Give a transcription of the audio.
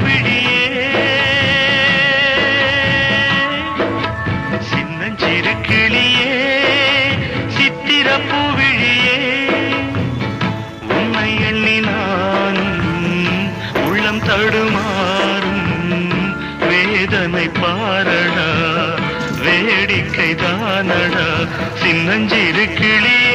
பூவிழியே சின்னஞ்சிறு கிளியே சித்திர பூவிழியே உன்னை எண்ணி நானும் உள்ளம் தடுமாறும் வேதனை பாரடா வேடிக்கை தானடா சின்னஞ்சிறு கிளியே